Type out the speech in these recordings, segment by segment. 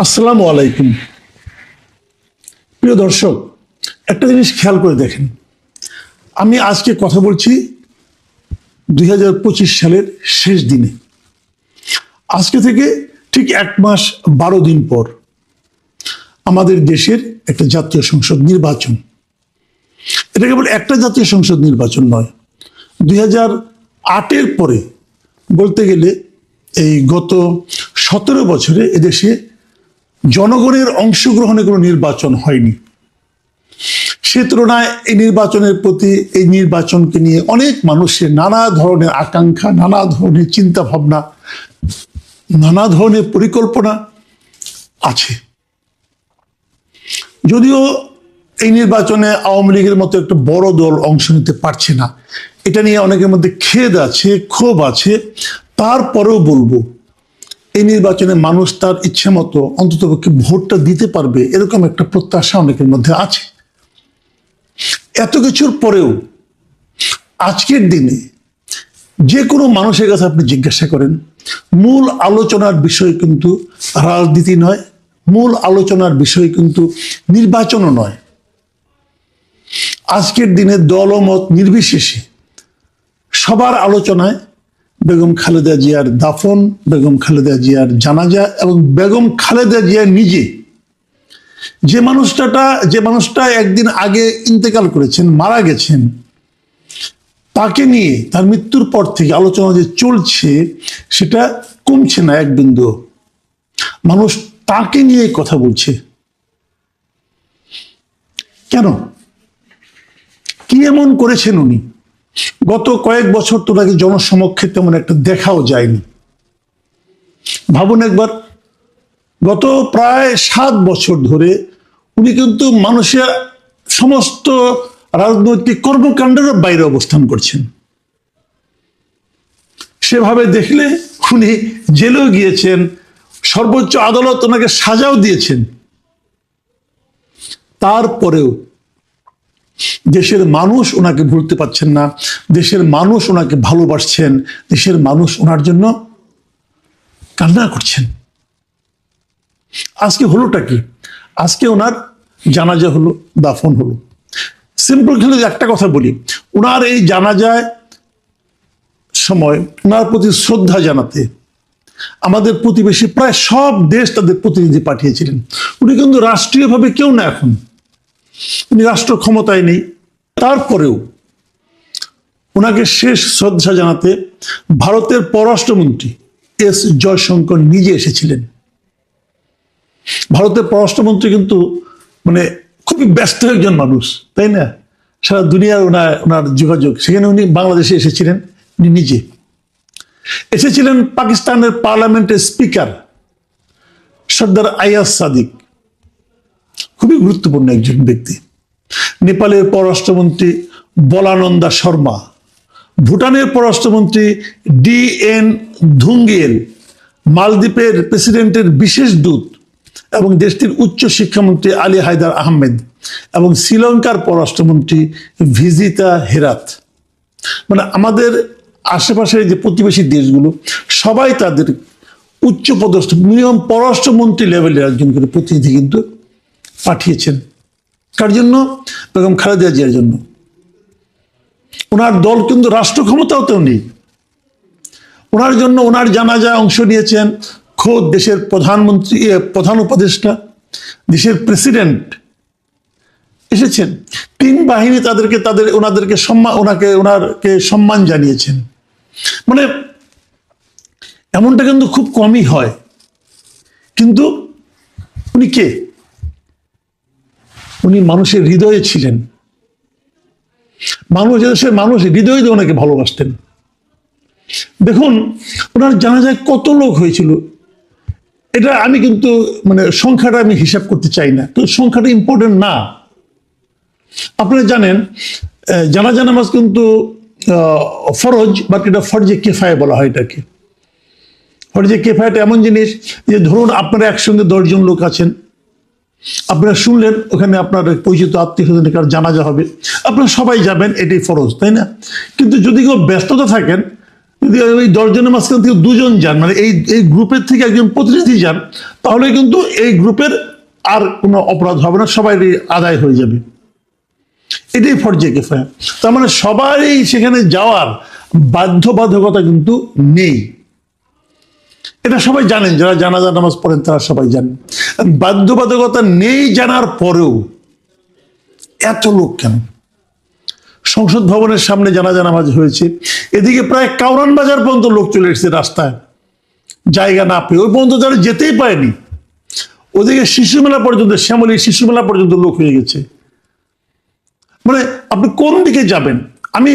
আসসালামু আলাইকুম। প্রিয় দর্শক, একটা জিনিস খেয়াল করে দেখেন, আমি আজকে কথা বলছি 2025 সালের শেষ দিনে। আজকে থেকে ঠিক 1 মাস 12 দিন পর আমাদের দেশের একটা জাতীয় সংসদ নির্বাচন। এটা কেবল একটা জাতীয় সংসদ নির্বাচন নয়, 2008-এর পরে বলতে গেলে এই গত 17 বছরে এদেশে জনগণের অংশগ্রহণে কোনো নির্বাচন হয়নি। সে তুলনায় এই নির্বাচনের প্রতি, এই নির্বাচনকে নিয়ে অনেক মানুষের নানা ধরনের আকাঙ্ক্ষা, নানা ধরনের চিন্তা ভাবনা, নানা ধরনের পরিকল্পনা আছে। যদিও এই নির্বাচনে আওয়ামী লীগের মতো একটা বড় দল অংশ নিতে পারছে না, এটা নিয়ে অনেকের মধ্যে খেদ আছে, ক্ষোভ আছে। তারপরেও বলবো, এই নির্বাচনে মানুষ তার ইচ্ছে মতো অন্ততপক্ষে ভোটটা দিতে পারবে, এরকম একটা প্রত্যাশা অনেকের মধ্যে আছে। এত কিছুর পরেও আজকের দিনে যে কোনো মানুষের কাছে আপনি জিজ্ঞাসা করেন, মূল আলোচনার বিষয় কিন্তু রাজনীতি নয়, মূল আলোচনার বিষয় কিন্তু নির্বাচনও নয়। আজকের দিনে দলমত নির্বিশেষে সবার আলোচনায় বেগম খালেদা জিয়ার দাফন, বেগম খালেদা জিয়ার জানাজা এবং বেগম খালেদা জিয়া নিজে, যে মানুষটা একদিন আগে ইন্তেকাল করেছেন, মারা গেছেন, তাকে নিয়ে তার মৃত্যুর পর থেকে আলোচনা যে চলছে সেটা কমছে না এক বিন্দু। মানুষ তাকে নিয়ে কথা বলছে। কেন? কি এমন করেছেন উনি? গত কয়েক বছর তো নাকি জনসমক্ষে তেমন একটা দেখাও যায়নি। ভাবুন একবার, গত প্রায় 7 বছর ধরে উনি কিন্তু মানুষের সমস্ত রাজনৈতিক কর্মকাণ্ডের বাইরে অবস্থান করছেন। সেভাবে দেখলে উনি জেলেও গিয়েছেন, সর্বোচ্চ আদালত ওনাকে সাজাও দিয়েছেন। তারপরেও দেশের মানুষ ওনাকে ভুলতে পারছেন না, দেশের মানুষ ওনাকে ভালোবাসছেন, দেশের মানুষ ওনার জন্য কান্না করছেন। আজকে হলোটা কি? আজকে ওনার জানাজা হলো, দাফন হলো। সিম্পল খেলে একটা কথা বলি, ওনার এই জানাজায় সময় ওনার প্রতি শ্রদ্ধা জানাতে আমাদের প্রতিবেশী প্রায় সব দেশ তাদের প্রতিনিধি পাঠিয়েছিলেন। উনি কিন্তু রাষ্ট্রীয়ভাবে কেউ না, এখন উনি রাষ্ট্র ক্ষমতায় নেই। তারপরেও ওনাকে শেষ শ্রদ্ধা জানাতে ভারতের পররাষ্ট্রমন্ত্রী এস জয়শঙ্কর নিজে এসেছিলেন। ভারতের পররাষ্ট্রমন্ত্রী কিন্তু মানে খুবই ব্যস্ত একজন মানুষ, তাই না? সারা দুনিয়ার ওনার যোগাযোগ, সেখানে উনি বাংলাদেশে এসেছিলেন। উনি নিজে এসেছিলেন। পাকিস্তানের পার্লামেন্টের স্পিকার সর্দার আয়াজ সাদিক, খুবই গুরুত্বপূর্ণ একজন ব্যক্তি। নেপালের পররাষ্ট্রমন্ত্রী বলানন্দা শর্মা, ভুটানের পররাষ্ট্রমন্ত্রী DN ধুঙ্গিয়েল, মালদ্বীপের প্রেসিডেন্টের বিশেষ দূত এবং দেশটির উচ্চ শিক্ষামন্ত্রী আলী হায়দার আহমেদ এবং শ্রীলঙ্কার পররাষ্ট্রমন্ত্রী ভিজিতা হেরাত। মানে আমাদের আশেপাশের যে প্রতিবেশী দেশগুলো সবাই তাদের উচ্চপদস্থ মিনিমাম পররাষ্ট্রমন্ত্রী লেভেলের একজন করে প্রতিনিধি কিন্তু পাঠিয়েছেন। কার জন্য? বেগম খালেদা জিয়ার জন্য। ওনার দল কিন্তু রাষ্ট্র ক্ষমতাতেও নেই। ওনার জন্য ওনার জানাজায় অংশ নিয়েছেন খোদ দেশের প্রধানমন্ত্রী, প্রধান উপদেষ্টা, দেশের প্রেসিডেন্ট এসেছেন। 3 বাহিনী ওনাদেরকে সম্মান জানিয়েছেন। মানে এমনটা কিন্তু খুব কমই হয়। কিন্তু উনি কে? উনি মানুষের হৃদয়ে ছিলেন। দেশের মানুষ হৃদয়ে দিয়ে ওনাকে ভালোবাসতেন। দেখুন ওনার জানাজায় কত লোক হয়েছিল, এটা আমি কিন্তু মানে সংখ্যাটা আমি হিসাব করতে চাই না, তো সংখ্যাটা ইম্পর্টেন্ট না। আপনারা জানেন জানাজা নামাজ কিন্তু ফরজ, বাট এটা ফরজে কিফায়া বলা হয় এটাকে। ফরজে কিফায়াটা এমন জিনিস যে ধরুন আপনারা একসঙ্গে 10 জন লোক আছেন, আপনারা শুনলেন ওখানে আপনার পরিচিত আত্মীয়-স্বজনের কার জানাজা হবে, আপনারা সবাই যাবেন, এটাই ফরজ, তাই না? কিন্তু যদি কেউ ব্যস্ততা থাকেন, যদি ওই 10 জনের মাঝখান থেকে 2 জন যান, মানে এই গ্রুপের থেকে একজন প্রতিনিধি যান, তাহলে কিন্তু এই গ্রুপের আর কোনো অপরাধ হবে না, সবাই আদায় হয়ে যাবে। এটাই ফরজে কিফায়া। তার মানে সবারই সেখানে যাওয়ার বাধ্যবাধকতা কিন্তু নেই। এটা সবাই জানেন, যারা জানাজা নামাজ পড়েন তারা সবাই জানেন। বাধ্যবাধকতা নেই জানার পরেও এত লোক কেন? সংসদ ভবনের সামনে জানাজা নামাজ হয়েছে, এদিকে প্রায় কাউরান বাজার পর্যন্ত লোক চলে এসেছে রাস্তায় জায়গা না পেয়ে, ওই পর্যন্ত তারা যেতেই পারেনি। ওদিকে শিশু মেলা পর্যন্ত, শ্যামলী শিশু মেলা পর্যন্ত লোক হয়ে গেছে। মানে আপনি কোন দিকে যাবেন? আমি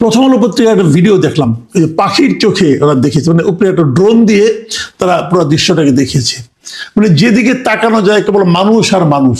প্রথম আলো পত্রিকার একটা ভিডিও দেখলাম, পাখির চোখে ওরা দেখেছে, মানে উপরে একটা ড্রোন দিয়ে তারা পুরো দৃশ্যটাকে দেখিয়েছে। মানে যেদিকে তাকানো যায় কেবল মানুষ আর মানুষ।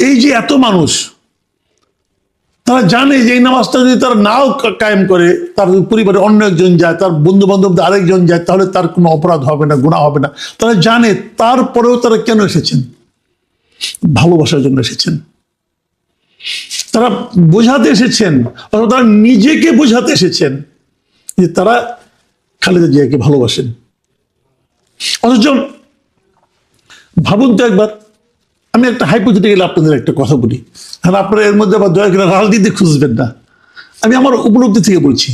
এই যে এত মানুষ, তারা জানে যে এই নামাজটা যদি তারা নাও কায়েম করে, তার পরিবারে অন্য একজন যায়, তার বন্ধু বান্ধব আরেকজন যায়, তাহলে তার কোনো অপরাধ হবে না, গুনাহ হবে না। তারা জানে, তারপরেও তারা কেন এসেছেন? ভালোবাসার জন্য এসেছেন। তারা বোঝাতে এসেছেন, অথবা তারা নিজেকে বোঝাতে এসেছেন যে তারা খালেদা জিয়াকে ভালোবাসেন। অথচ ভাবুন তো একবার, আমি একটা হাইপোথেটিক্যালি আপনাদের একটা কথা বলি, আর আপনারা এর মধ্যে আবার দয়া করে রাজনীতি খুঁজবেন না। আমি আমার উপলব্ধি থেকে বলছি,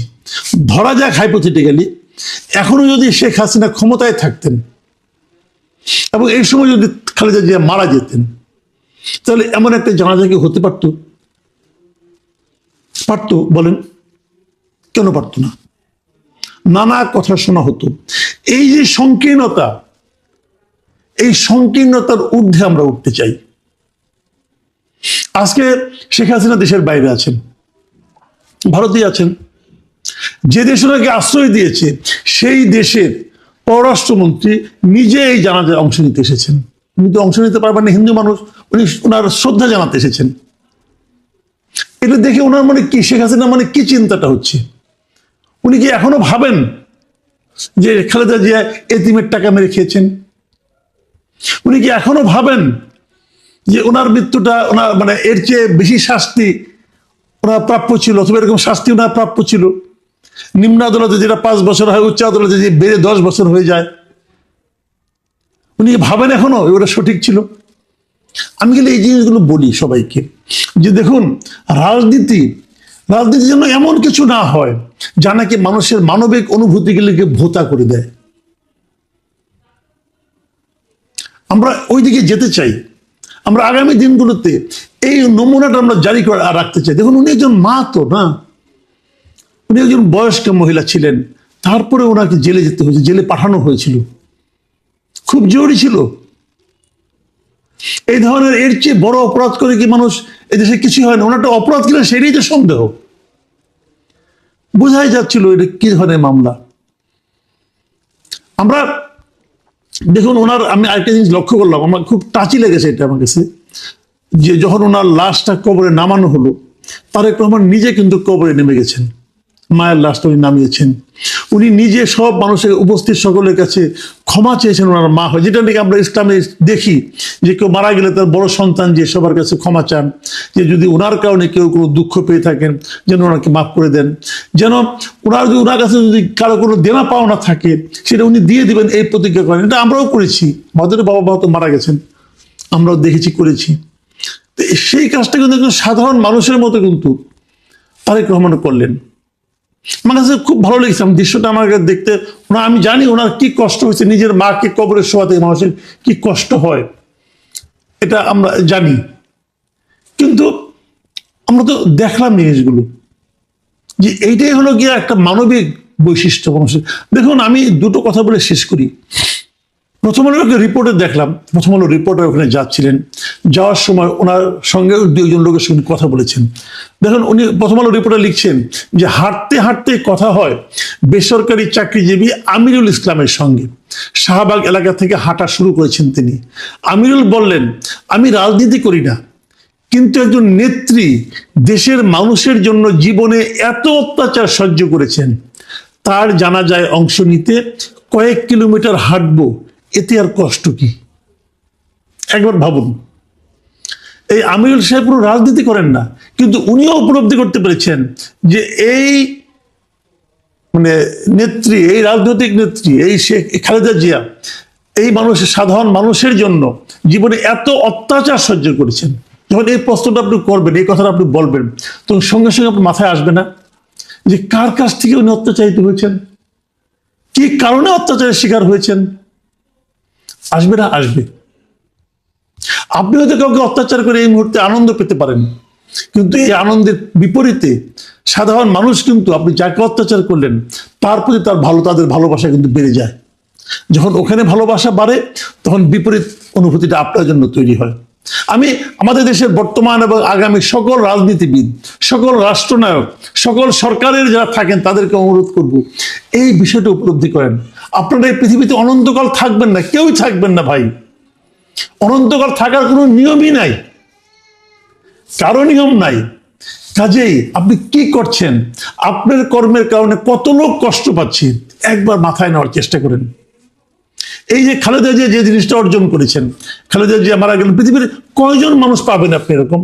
ধরা যাক হাইপোথেটিক্যালি এখনো যদি শেখ হাসিনা ক্ষমতায় থাকতেন এবং এই সময় যদি খালেদা জিয়া মারা যেতেন, তাহলে এমন একটা জানাজা কি হতে পারতো? পারতো? বলেন কেন পারতো না? নানা কথা শোনা হতো। এই যে সংকীর্ণতা, এই সংকীর্ণতার ঊর্ধ্বে আমরা উঠতে চাই। আজকে শেখ হাসিনা দেশের বাইরে আছেন, ভারতে আছেন। যে দেশ ওনাকে আশ্রয় দিয়েছে সেই দেশের পররাষ্ট্রমন্ত্রী নিজে এই জানাজায় অংশ নিতে এসেছেন। উনি তো অংশ নিতে পারবেন না, হিন্দু মানুষ, উনি ওনার শ্রদ্ধা জানাতে এসেছেন। এটা দেখে ওনার মনে কি, শেখ হাসিনা মানে কি চিন্তাটা হচ্ছে? উনি কি এখনো ভাবেন যে খালেদা জিয়া এতিমের টাকা মেরে খেয়েছেন? উনি কি এখনো ভাবেন যে ওনার মৃত্যুটা ওনার মানে এর চেয়ে বেশি শাস্তি ওনার প্রাপ্য ছিল, অথবা এরকম শাস্তি ওনার প্রাপ্য ছিল? নিম্ন আদালতে যেটা 5 বছর হয়, উচ্চ আদালতে যে বেড়ে 10 বছর হয়ে যায়, উনি ভাবেন এখনো ওটা সঠিক ছিল? আমি গেলে এই জিনিসগুলো বলি সবাইকে যে দেখুন, রাজনীতির জন্য এমন কিছু না হয় যা নাকি মানুষের মানবিক অনুভূতিগুলিকে ভোতা করে দেয়। আমরা ওই দিকে যেতে চাই। আমরা আগামী দিনগুলোতে এই নমুনাটা আমরা জারি করে রাখতে চাই। দেখুন, উনি একজন মা তো না, উনি একজন বয়স্ক মহিলা ছিলেন, তারপরে ওনাকে জেলে যেতে হয়েছে, জেলে পাঠানো হয়েছিল, খুব জরুরি ছিল। এই ধরনের এর চেয়ে বড় অপরাধ করে কি মানুষ এদেশে কিছু হয় না? ওনারটা অপরাধ কিনা সেটাই তো সন্দেহ। বোঝাই যাচ্ছিল এটা কি ধরনের মামলা। আমরা দেখুন, ওনার আমি আরেকটা জিনিস লক্ষ্য করলাম, আমার খুব টাচি লেগেছে এটা আমার কাছে, যে যখন ওনার লাশটা কবরে নামানো হলো, তারেক রহমান নিজে কিন্তু কবরে নেমে গেছেন, মায়ের লাশটা উনি নামিয়েছেন। উনি নিজে সব মানুষের উপস্থিত সকলের কাছে ক্ষমা চেয়েছেন ওনার মা হয়, যেটা নাকি আমরা ইসলামে দেখি যে কেউ মারা গেলে তার বড় সন্তান যে সবার কাছে ক্ষমা চান, যে যদি ওনার কারণে কেউ কোনো দুঃখ পেয়ে থাকেন যেন ওনাকে মাফ করে দেন, যেন ওনার কাছে যদি কারো কোনো দেনা পাওনা থাকে সেটা উনি দিয়ে দিবেন, এই প্রতিজ্ঞা করেন। এটা আমরাও করেছি, আমাদের বাবা মা তো মারা গেছেন, আমরাও দেখেছি, করেছি। তো সেই কাজটা কিন্তু একজন সাধারণ মানুষের মতো কিন্তু তারেক রহমান করলেন। আমার কাছে খুব ভালো লেগেছে দৃশ্যটা আমার কাছে দেখতে। আমি জানি ওনার কি কষ্ট হয়েছে, নিজের মাকে কবরে শোয়াতে মানুষের কি কষ্ট হয়, এটা আমরা জানি। কিন্তু আমরা তো দেখলাম জিনিসগুলো, যে এইটাই হলো গিয়ে একটা মানবিক বৈশিষ্ট্য মানুষের। দেখুন, আমি দুটো কথা বলে শেষ করি। প্রথম আলো রিপোর্টে দেখলাম, প্রথম আলো রিপোর্টার ওখানে যাচ্ছিলেন, যাওয়ার সময় ওনার সঙ্গে 2জন লোকের সঙ্গে কথা বলেছেন। দেখুন, উনি প্রথম আলো রিপোর্টার লিখছেন যে হাঁটতে হাঁটতে কথা হয় বেসরকারি চাকরিজীবী আমিরুল ইসলামের সঙ্গে। শাহবাগ এলাকা থেকে হাঁটা শুরু করেছেন তিনি। আমিরুল বললেন, আমি রাজনীতি করি না, কিন্তু একজন নেত্রী দেশের মানুষের জন্য জীবনে এত অত্যাচার সহ্য করেছেন, তার জানাজায় অংশ নিতে কয়েক কিলোমিটার হাঁটবো, এতে আর কষ্ট কি? একবার ভাবুন, এই আমিরুল সাহেব পুরো রাজনীতি করেন না, কিন্তু উনিও উপলব্ধি করতে পেরেছেন যে এই মানে নেত্রী, এই রাজনৈতিক নেত্রী, এই শেখ খালেদা জিয়া, এই মানুষের, সাধারণ মানুষের জন্য জীবনে এত অত্যাচার সহ্য করেছেন, যখন এই প্রশ্নটা আপনি করবেন, এই কথাটা আপনি বলবেন, তখন সঙ্গে সঙ্গে আপনার মাথায় আসবে না যে কার কাছ থেকে উনি অত্যাচারিত হয়েছেন, কি কারণে অত্যাচারের শিকার হয়েছেন? আসবে না? আসবে। আপনি হয়তো কাউকে অত্যাচার করে এই মুহূর্তে আনন্দ পেতে পারেন, কিন্তু এই আনন্দের বিপরীতে সাধারণ মানুষ কিন্তু আপনি যাকে অত্যাচার করলেন তার প্রতি তাদের ভালোবাসা কিন্তু বেড়ে যায়। যখন ওখানে ভালোবাসা বাড়ে, তখন বিপরীত অনুভূতিটা আপনার জন্য তৈরি হয়। আমি আমাদের দেশের বর্তমান এবং আগামী সকল রাজনীতিবিদ, সকল রাষ্ট্রনায়ক, সকল সরকারের যারা থাকেন তাদেরকে অনুরোধ করব, এই বিষয়টা উপলব্ধি করেন। আপনারা এই পৃথিবীতে অনন্তকাল থাকবেন না, কেউই থাকবেন না ভাই। অনন্তকাল থাকার কোনো নিয়মই নাই, কারো নিয়ম নাই। কাজেই আপনি কি করছেন, আপনার কর্মের কারণে কত লোক কষ্ট পাচ্ছে, একবার মাথায় নেওয়ার চেষ্টা করেন। এই যে খালেদা জিয়া যে জিনিসটা অর্জন করেছেন, খালেদা জিয়া মারা গেলেন, পৃথিবীর কয়জন মানুষ পাবেন আপনি এরকম,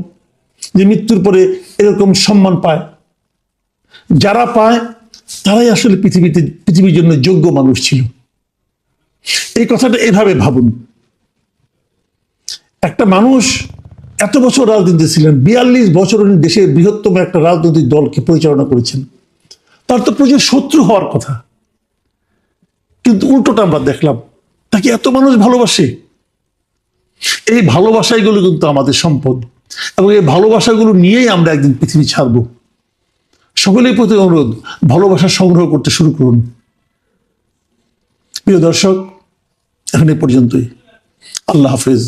যে মৃত্যুর পরে এরকম সম্মান পায়? যারা পায় তারাই আসলে পৃথিবীর জন্য যোগ্য মানুষ ছিল। এই কথাটা এভাবে ভাবুন। একটা মানুষ এত বছর রাজনীতি ছিলেন, 42 বছর উনি দেশের বৃহত্তম একটা রাজনৈতিক দলকে পরিচালনা করেছেন, তার তো প্রচুর শত্রু হওয়ার কথা, কিন্তু উল্টোটা আমরা দেখলাম, তাকে এত মানুষ ভালোবাসে। এই ভালোবাসাগুলো কিন্তু আমাদের সম্পদ, এবং এই ভালোবাসাগুলো নিয়েই আমরা একদিন পৃথিবী ছাড়ব। সকলের প্রতি অনুরোধ, ভালোবাসা সংগ্রহ করতে শুরু করুন। প্রিয় দর্শক, এখন এ পর্যন্তই। আল্লাহ হাফেজ।